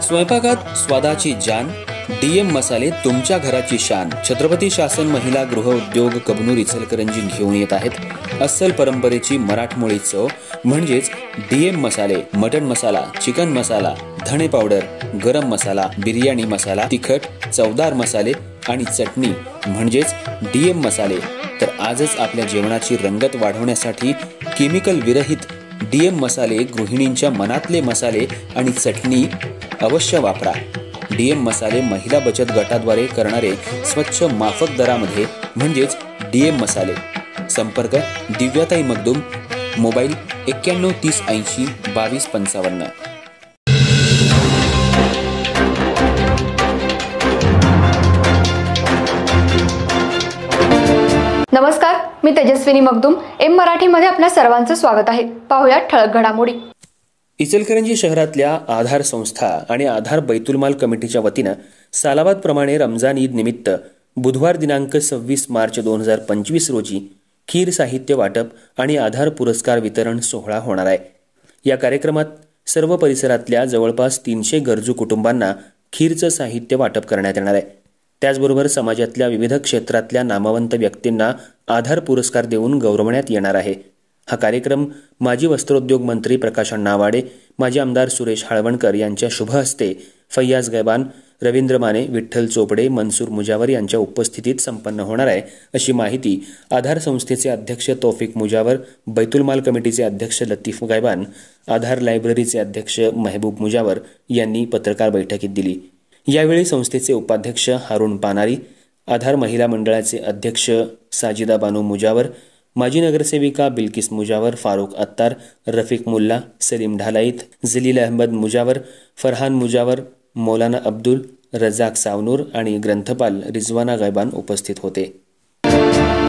स्वयंपाकात स्वादाची जान, डीएम मसाले तुमच्या घराची शान. छत्रपती शासन महिला गृह उद्योग कबनूर इचलकरंजी घेऊन येत आहेत अस्सल परंपरेची मराठमोळी चव म्हणजेच डीएम मसाले. मटन मसाला, चिकन मसाला, धणे पावडर, गरम मसाला, बिर्याणी मसाला, तिखट चवदार मसाले आणि चटणी म्हणजेच डीएम मसाले. तर आजच आपल्या जेवणाची रंगत वाढवण्यासाठी केमिकल विरहित डीएम मसाले, गृहिणींच्या मनातले मसाले आणि चटणी अवश्य वापरा. डीएम मसाले महिला बचत गटाद्वारे करणारे स्वच्छ माफक दरामध्ये म्हणजेच डीएम मसाले. संपर्क दिव्याताई मगदूम, मोबाईल 91 30 80 22 55. नमस्कार, मी तेजस्विनी मगदूम. एम मराठीमध्ये आपल्या सर्वांचं स्वागत आहे. पाहूया ठळक घडामोडी. इचलकरंजी शहरातल्या आधार संस्था आणि आधार बैतुलमाल कमिटीच्या वतीनं सालाबाद प्रमाणे रमजान ईद निमित्त बुधवार दिनांक 26 मार्च 2025 रोजी खीर साहित्य वाटप आणि आधार पुरस्कार वितरण सोहळा होणार आहे. या कार्यक्रमात सर्व परिसरातल्या जवळपास 300 गरजू कुटुंबांना खीरचं साहित्य वाटप करण्यात येणार आहे. त्याचबरोबर समाजातल्या विविध क्षेत्रातल्या नामवंत व्यक्तींना आधार पुरस्कार देऊन गौरवण्यात येणार आहे. हा कार्यक्रम माजी वस्त्रोद्योग मंत्री प्रकाश नावाडे, माजी आमदार सुरेश हाळवणकर यांच्या शुभ हस्ते फैयाज गैबान, रवींद्र माने, विठ्ठल चोपडे, मनसूर मुजावर यांच्या उपस्थितीत संपन्न होणार आहे, अशी माहिती आधार संस्थेचे अध्यक्ष तौफिक मुजावर, बैतुलमाल कमिटीचे अध्यक्ष लतीफ गैबान, आधार लायब्ररीचे अध्यक्ष महबूब मुजावर यांनी पत्रकार बैठकीत दिली. यावेळी संस्थेचे उपाध्यक्ष हारून पानारी, आधार महिला मंडळाचे अध्यक्ष साजिदा बानू मुजावर, माजी नगरसेविका बिल्किस मुजावर, फारूक अत्तार, रफिक मुल्ला, सलीम ढालाईत, जलील अहमद मुजावर, फरहान मुजावर, मौलाना अब्दुल रजाक सावनूर आणि ग्रंथपाल रिजवाना गैबान उपस्थित होते.